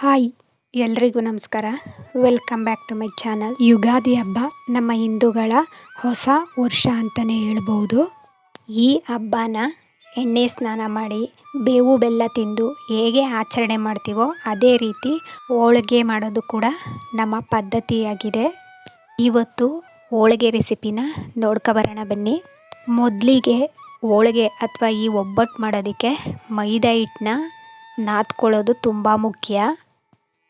Hi, ಎಲ್ರಿಗೂ ನಮಸ್ಕಾರ. Welcome back to my channel. Ugadi ಹಬ್ಬ ನಮ್ಮ ಹಿಂದೂಗಳ ಹೊಸ ವರ್ಷ ಅಂತಲೇ ಹೇಳ್ಬೋದು. ಈ ಹಬ್ಬನ ಎಣ್ಣೆ ಸ್ನಾನ ಮಾಡಿ ಬೇವು ಬೆಲ್ಲ ತಿಂದು ಹೇಗೆ ಆಚರಣೆ ಮಾಡ್ತೀವೋ ಅದೇ ರೀತಿ ಹೋಳಿಗೆ ಮಾಡೋದು ಕೂಡ ನಮ್ಮ ಪದ್ಧತಿಯಾಗಿದೆ. ಇವತ್ತು ಹೋಳಿಗೆ ರೆಸಿಪಿನ ನೋಡ್ಕೊಬರೋಣ ಬನ್ನಿ. ಮೊದಲಿಗೆ ಹೋಳಿಗೆ ಅಥವಾ ಈ ಒಬ್ಬಟ್ಟು ಮಾಡೋದಕ್ಕೆ ಮೈದಾ ಹಿಟ್ಟನ್ನ ನಾದ್ಕೊಳ್ಳೋದು ತುಂಬ ಮುಖ್ಯ.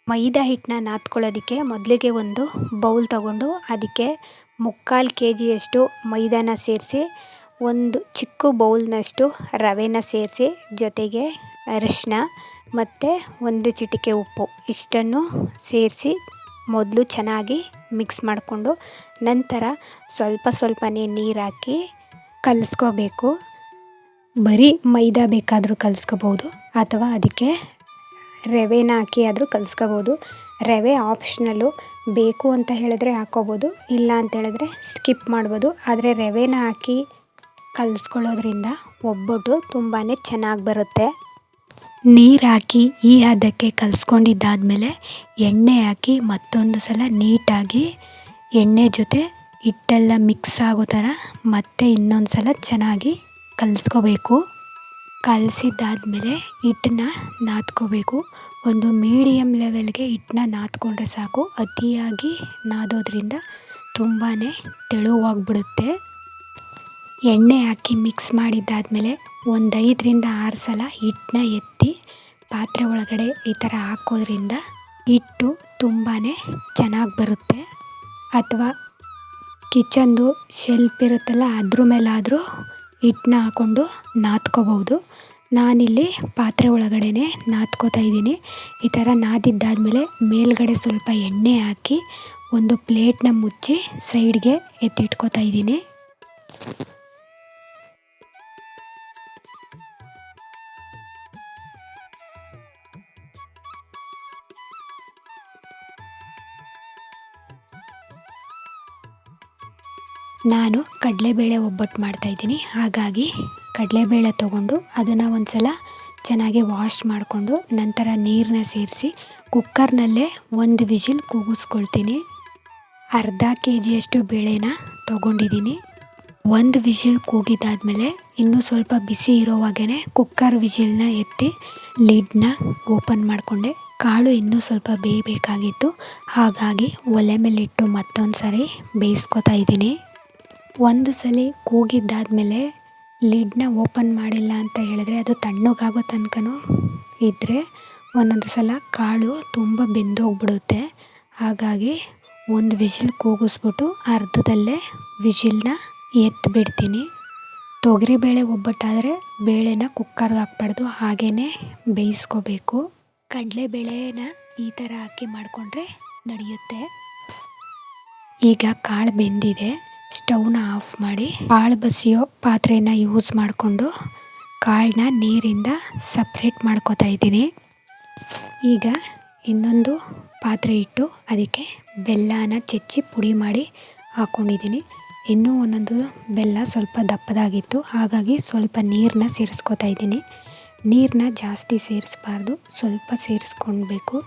ಮೈದಾ ಹಿಟ್ಟನ್ನ ನಾದ್ಕೊಳ್ಳೋದಕ್ಕೆ ಮೊದಲಿಗೆ ಒಂದು ಬೌಲ್ ತಗೊಂಡು ಅದಕ್ಕೆ 3/4 kg ಮೈದಾನ ಸೇರಿಸಿ, ಒಂದು ಚಿಕ್ಕ ಬೌಲ್ನಷ್ಟು ರವೆನ ಸೇರಿಸಿ, ಜೊತೆಗೆ ಅರಿಶಿನ ಮತ್ತು ಒಂದು ಚಿಟಿಕೆ ಉಪ್ಪು ಇಷ್ಟನ್ನು ಸೇರಿಸಿ ಮೊದಲು ಚೆನ್ನಾಗಿ ಮಿಕ್ಸ್ ಮಾಡಿಕೊಂಡು ನಂತರ ಸ್ವಲ್ಪನೇ ನೀರು ಹಾಕಿ ಕಲಿಸ್ಕೋಬೇಕು. ಬರೀ ಮೈದಾ ಬೇಕಾದರೂ ಕಲಿಸ್ಕೋಬೋದು ಅಥವಾ ಅದಕ್ಕೆ ರವೆನ ಹಾಕಿ ಆದರೂ ಕಲಿಸ್ಕೋಬೋದು. ರವೆ ಆಪ್ಷನಲ್ಲು, ಬೇಕು ಅಂತ ಹೇಳಿದ್ರೆ ಹಾಕ್ಕೋಬೋದು, ಇಲ್ಲ ಅಂತ ಹೇಳಿದ್ರೆ ಸ್ಕಿಪ್ ಮಾಡ್ಬೋದು. ಆದರೆ ರವೆನ ಹಾಕಿ ಕಲಿಸ್ಕೊಳ್ಳೋದ್ರಿಂದ ಒಬ್ಬಟ್ಟು ತುಂಬಾ ಚೆನ್ನಾಗಿ ಬರುತ್ತೆ. ನೀರು ಹಾಕಿ ಈ ಹದಕ್ಕೆ ಕಲಿಸ್ಕೊಂಡಿದ್ದಾದಮೇಲೆ ಎಣ್ಣೆ ಹಾಕಿ ಮತ್ತೊಂದು ಸಲ ನೀಟಾಗಿ ಎಣ್ಣೆ ಜೊತೆ ಹಿಟ್ಟೆಲ್ಲ ಮಿಕ್ಸ್ ಆಗೋ ಥರ ಮತ್ತೆ ಇನ್ನೊಂದು ಸಲ ಚೆನ್ನಾಗಿ ಕಲಿಸ್ಕೋಬೇಕು. ಕಲಸಿದ್ದಾದಮೇಲೆ ಹಿಟ್ಟನ್ನ ನಾದ್ಕೋಬೇಕು. ಒಂದು ಮೀಡಿಯಮ್ ಲೆವೆಲ್ಗೆ ಹಿಟ್ಟನ್ನ ನಾದ್ಕೊಂಡ್ರೆ ಸಾಕು. ಅತಿಯಾಗಿ ನಾದೋದ್ರಿಂದ ತುಂಬಾ ತೆಳುವಾಗ್ಬಿಡುತ್ತೆ. ಎಣ್ಣೆ ಹಾಕಿ ಮಿಕ್ಸ್ ಮಾಡಿದ್ದಾದಮೇಲೆ ಒಂದು 5ರಿಂದ 6 ಸಲ ಹಿಟ್ಟನ್ನ ಎತ್ತಿ ಪಾತ್ರೆ ಒಳಗಡೆ ಈ ಥರ ಹಾಕೋದ್ರಿಂದ ಹಿಟ್ಟು ತುಂಬಾ ಚೆನ್ನಾಗಿ ಬರುತ್ತೆ. ಅಥವಾ ಕಿಚನ್ದು ಶೆಲ್ಫ್ ಇರುತ್ತಲ್ಲ ಅದ್ರ ಮೇಲಾದರೂ ಹಿಟ್ಟನ್ನ ಹಾಕ್ಕೊಂಡು ನಾದ್ಕೋಬೋದು. ನಾನಿಲ್ಲಿ ಪಾತ್ರೆ ಒಳಗಡೆ ನಾದ್ಕೋತಾ ಇದ್ದೀನಿ. ಈ ಥರ ನಾದಿದ್ದಾದಮೇಲೆ ಮೇಲ್ಗಡೆ ಸ್ವಲ್ಪ ಎಣ್ಣೆ ಹಾಕಿ ಒಂದು ಪ್ಲೇಟ್ನ ಮುಚ್ಚಿ ಸೈಡ್ಗೆ ಎತ್ತಿಟ್ಕೋತಾ ಇದ್ದೀನಿ. ನಾನು ಕಡಲೆಬೇಳೆ ಒಬ್ಬಟ್ಟು ಮಾಡ್ತಾಯಿದ್ದೀನಿ. ಹಾಗಾಗಿ ಕಡಲೆಬೇಳೆ ತೊಗೊಂಡು ಅದನ್ನು ಒಂದು ಸಲ ಚೆನ್ನಾಗಿ ವಾಶ್ ಮಾಡಿಕೊಂಡು ನಂತರ ನೀರನ್ನ ಸೇರಿಸಿ ಕುಕ್ಕರ್ನಲ್ಲೇ 1 ವಿಜಿಲ್ ಕೂಗಿಸ್ಕೊಳ್ತೀನಿ. ಅರ್ಧ kg ಬೇಳೆನ ತೊಗೊಂಡಿದ್ದೀನಿ. 1 ವಿಜಿಲ್ ಕೂಗಿದ್ದಾದಮೇಲೆ ಇನ್ನೂ ಸ್ವಲ್ಪ ಬಿಸಿ ಇರೋವಾಗೇ ಕುಕ್ಕರ್ ವಿಜಿಲ್ನ ಎತ್ತಿ ಲಿಡ್ನ ಓಪನ್ ಮಾಡಿಕೊಂಡೆ. ಕಾಳು ಇನ್ನೂ ಸ್ವಲ್ಪ ಬೇಯಬೇಕಾಗಿತ್ತು. ಹಾಗಾಗಿ ಒಲೆ ಮೇಲಿಟ್ಟು ಮತ್ತೊಂದು ಸಾರಿ ಬೇಯಿಸ್ಕೊತಾ ಇದ್ದೀನಿ. ಒಂದು ಸಲ ಕೂಗಿದ್ದಾದಮೇಲೆ ಲಿಡ್ನ ಓಪನ್ ಮಾಡಿಲ್ಲ ಅಂತ ಹೇಳಿದ್ರೆ ಅದು ತಣ್ಣಗಾಗೋ ತನಕನೂ ಇದ್ದರೆ ಒಂದೊಂದು ಸಲ ಕಾಳು ತುಂಬ ಬೆಂದೋಗ್ಬಿಡುತ್ತೆ. ಹಾಗಾಗಿ 1 ವಿಜಿಲ್ ಕೂಗಿಸ್ಬಿಟ್ಟು ಅರ್ಧದಲ್ಲೇ ವಿಜಿಲ್ನ ಎತ್ತಿಬಿಡ್ತೀನಿ. ತೊಗರಿಬೇಳೆ ಒಬ್ಬಟ್ಟಾದರೆ ಬೇಳೆನ ಕುಕ್ಕರ್ಗೆ ಹಾಕ್ಬಾರ್ದು, ಹಾಗೇ ಬೇಯಿಸ್ಕೋಬೇಕು. ಕಡಲೆಬೇಳೆನ ಈ ಥರ ಹಾಕಿ ಮಾಡಿಕೊಂಡ್ರೆ ನಡೆಯುತ್ತೆ. ಈಗ ಕಾಳು ಬೆಂದಿದೆ. ಸ್ಟವ್ನ ಆಫ್ ಮಾಡಿ ಕಾಳು ಬಸಿಯೋ ಪಾತ್ರೆನ ಯೂಸ್ ಮಾಡಿಕೊಂಡು ಕಾಳನ್ನ ನೀರಿಂದ ಸಪ್ರೇಟ್ ಮಾಡ್ಕೋತಾ ಇದ್ದೀನಿ. ಈಗ ಇನ್ನೊಂದು ಪಾತ್ರೆ ಇಟ್ಟು ಅದಕ್ಕೆ ಬೆಲ್ಲನ ಚೆಚ್ಚಿ ಪುಡಿ ಮಾಡಿ ಹಾಕ್ಕೊಂಡಿದ್ದೀನಿ. ಇನ್ನೂ ಒಂದೊಂದು ಬೆಲ್ಲ ಸ್ವಲ್ಪ ದಪ್ಪದಾಗಿತ್ತು, ಹಾಗಾಗಿ ಸ್ವಲ್ಪ ನೀರನ್ನ ಸೇರಿಸ್ಕೋತಾ ಇದ್ದೀನಿ. ನೀರನ್ನ ಜಾಸ್ತಿ ಸೇರಿಸ್ಬಾರ್ದು, ಸ್ವಲ್ಪ ಸೇರಿಸ್ಕೊಳ್ಬೇಕು.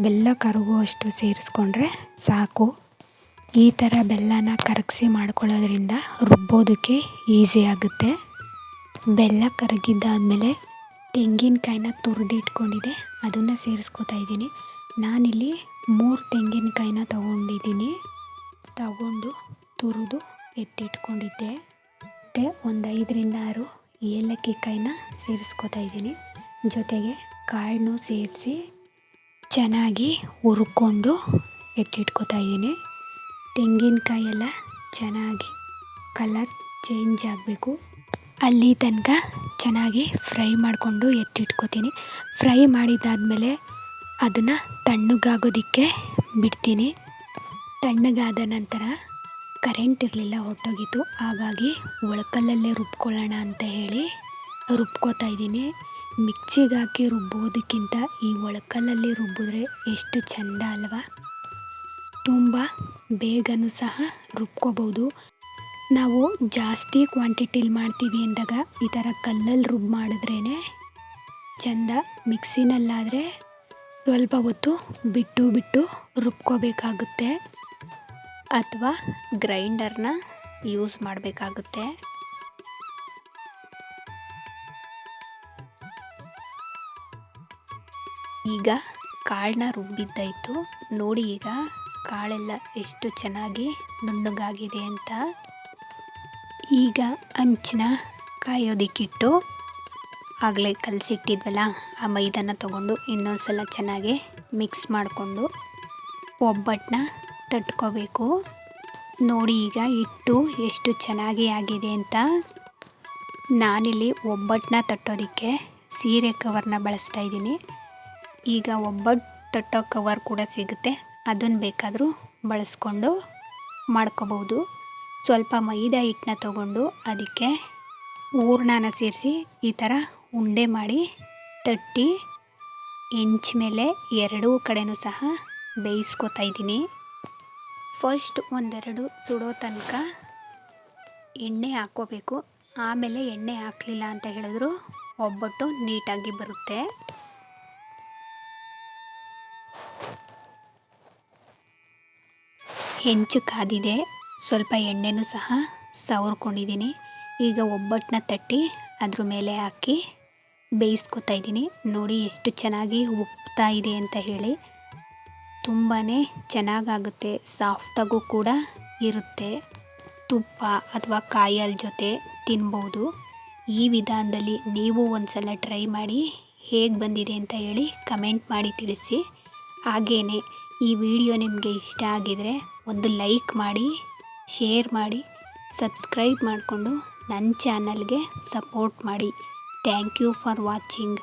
ಬೆಲ್ಲ ಕರಗುವಷ್ಟು ಸೇರಿಸ್ಕೊಂಡ್ರೆ ಸಾಕು. ಈ ಥರ ಬೆಲ್ಲನ ಕರಗಿಸಿ ಮಾಡ್ಕೊಳ್ಳೋದ್ರಿಂದ ರುಬ್ಬೋದಕ್ಕೆ ಈಸಿ ಆಗುತ್ತೆ. ಬೆಲ್ಲ ಕರಗಿದ್ದಾದಮೇಲೆ ತೆಂಗಿನಕಾಯಿನ ತುರಿದಿಟ್ಕೊಂಡಿದ್ದೆ, ಅದನ್ನು ಸೇರಿಸ್ಕೊತಾ ಇದ್ದೀನಿ. ನಾನಿಲ್ಲಿ 3 ತೆಂಗಿನಕಾಯಿನ ತಗೊಂಡು ತುರಿದು ಎತ್ತಿಟ್ಕೊಂಡಿದ್ದೆ. ಮತ್ತು ಒಂದು 5ರಿಂದ 6 ಏಲಕ್ಕಿ ಕಾಯಿನ ಸೇರಿಸ್ಕೊತಾ ಇದ್ದೀನಿ. ಜೊತೆಗೆ ಕಾಳನ್ನು ಸೇರಿಸಿ ಚೆನ್ನಾಗಿ ಹುರ್ಕೊಂಡು ಎತ್ತಿಟ್ಕೊತಾ ಇದ್ದೀನಿ. ತೆಂಗಿನಕಾಯಿ ಎಲ್ಲ ಚೆನ್ನಾಗಿ ಕಲರ್ ಚೇಂಜ್ ಆಗಬೇಕು, ಅಲ್ಲಿ ತನಕ ಚೆನ್ನಾಗಿ ಫ್ರೈ ಮಾಡಿಕೊಂಡು ಎತ್ತಿಟ್ಕೊತೀನಿ. ಫ್ರೈ ಮಾಡಿದ್ದಾದಮೇಲೆ ಅದನ್ನು ತಣ್ಣಗಾಗೋದಕ್ಕೆ ಬಿಡ್ತೀನಿ. ತಣ್ಣಗಾದ ನಂತರ ಕರೆಂಟ್ ಇರಲಿಲ್ಲ, ಹೊರಟೋಗಿತ್ತು. ಹಾಗಾಗಿ ಒಳಕಲ್ಲಲ್ಲೇ ರುಬ್ಕೊಳ್ಳೋಣ ಅಂತ ಹೇಳಿ ರುಬ್ಕೋತಾ ಇದ್ದೀನಿ. ಮಿಕ್ಸಿಗೆ ಹಾಕಿ ರುಬ್ಬೋದಕ್ಕಿಂತ ಈ ಒಳಕಲ್ಲಲ್ಲಿ ರುಬ್ಬಿದ್ರೆ ಎಷ್ಟು ಚೆಂದ ಅಲ್ವಾ. ತುಂಬ ಬೇಗನೂ ಸಹ ರುಬ್ಕೋಬೋದು. ನಾವು ಜಾಸ್ತಿ ಕ್ವಾಂಟಿಟಿಲಿ ಮಾಡ್ತೀವಿ ಅಂದಾಗ ಈ ಥರ ಕಲ್ಲಲ್ಲಿ ಮಾಡಿದ್ರೇ ಚೆಂದ. ಮಿಕ್ಸಿನಲ್ಲಾದರೆ ಸ್ವಲ್ಪ ಹೊತ್ತು ಬಿಟ್ಟು ಬಿಟ್ಟು ರುಬ್ಕೋಬೇಕಾಗುತ್ತೆ ಅಥವಾ ಗ್ರೈಂಡರ್ನ ಯೂಸ್ ಮಾಡಬೇಕಾಗುತ್ತೆ. ಈಗ ಕಾಳನ್ನ ರುಬ್ಬಿದ್ದಾಯಿತು ನೋಡಿ. ಈಗ ಕಾಳೆಲ್ಲ ಎಷ್ಟು ಚೆನ್ನಾಗಿ ನುಣ್ಣಗಾಗಿದೆ ಅಂತ. ಈಗ ಹಂಚನ್ನ ಕಾಯೋದಕ್ಕಿಟ್ಟು ಆಗಲೇ ಕಲಸಿಟ್ಟಿದ್ವಲ್ಲ ಆ ಮೈದಾನ ತೊಗೊಂಡು ಇನ್ನೊಂದು ಸಲ ಚೆನ್ನಾಗಿ ಮಿಕ್ಸ್ ಮಾಡಿಕೊಂಡು ಒಬ್ಬಟ್ಟನ್ನ ತಟ್ಕೋಬೇಕು. ನೋಡಿ ಈಗ ಹಿಟ್ಟು ಎಷ್ಟು ಚೆನ್ನಾಗಿ ಆಗಿದೆ ಅಂತ. ನಾನಿಲ್ಲಿ ಒಬ್ಬಟ್ಟನ್ನ ತಟ್ಟೋದಕ್ಕೆ ಸೀರೆ ಕವರ್ನ ಬಳಸ್ತಾ ಇದ್ದೀನಿ. ಈಗ ಒಬ್ಬಟ್ಟು ತಟ್ಟೋ ಕವರ್ ಕೂಡ ಸಿಗುತ್ತೆ, ಅದನ್ನು ಬೇಕಾದರೂ ಬಳಸ್ಕೊಂಡು ಮಾಡ್ಕೋಬೋದು. ಸ್ವಲ್ಪ ಮೈದಾ ಹಿಟ್ಟನ್ನ ತಗೊಂಡು ಅದಕ್ಕೆ ಹೂರ್ಣನ ಸೇರಿಸಿ ಈ ಥರ ಉಂಡೆ ಮಾಡಿ ತಟ್ಟಿ ಹೆಂಚು ಮೇಲೆ ಎರಡೂ ಕಡೆನೂ ಸಹ ಬೇಯಿಸ್ಕೊತಾ ಇದ್ದೀನಿ. ಫಸ್ಟ್ ಒಂದೆರಡು ಸುಡೋ ತನಕ ಎಣ್ಣೆ ಹಾಕ್ಕೋಬೇಕು. ಆಮೇಲೆ ಎಣ್ಣೆ ಹಾಕಲಿಲ್ಲ ಅಂತ ಹೇಳಿದ್ರು ಒಬ್ಬಟ್ಟು ನೀಟಾಗಿ ಬರುತ್ತೆ. ಹೆಂಚು ಕಾದಿದೆ, ಸ್ವಲ್ಪ ಎಣ್ಣೆನೂ ಸಹ ಸವರ್ಕೊಂಡಿದ್ದೀನಿ. ಈಗ ಒಬ್ಬಟ್ಟನ್ನ ತಟ್ಟಿ ಅದ್ರ ಮೇಲೆ ಹಾಕಿ ಬೇಯಿಸ್ಕೊತಾ ಇದ್ದೀನಿ. ನೋಡಿ ಎಷ್ಟು ಚೆನ್ನಾಗಿ ಉಬ್ತಾ ಇದೆ ಅಂತ ಹೇಳಿ. ತುಂಬಾ ಚೆನ್ನಾಗಾಗುತ್ತೆ, ಸಾಫ್ಟಾಗೂ ಕೂಡ ಇರುತ್ತೆ. ತುಪ್ಪ ಅಥವಾ ಕಾಯಿ ಹಾಲು ಜೊತೆ ತಿನ್ಬೋದು. ಈ ವಿಧಾನದಲ್ಲಿ ನೀವು ಒಂದ್ಸಲ ಟ್ರೈ ಮಾಡಿ ಹೇಗೆ ಬಂದಿದೆ ಅಂತ ಹೇಳಿ ಕಮೆಂಟ್ ಮಾಡಿ ತಿಳಿಸಿ. ಹಾಗೆಯೇ ಈ ವಿಡಿಯೋ ನಿಮಗೆ ಇಷ್ಟ ಆಗಿದರೆ ಒಂದು ಲೈಕ್ ಮಾಡಿ, ಶೇರ್ ಮಾಡಿ, ಸಬ್ಸ್ಕ್ರೈಬ್ ಮಾಡಿಕೊಂಡು ನನ್ನ ಚಾನಲ್ಗೆ ಸಪೋರ್ಟ್ ಮಾಡಿ. Thank you for watching.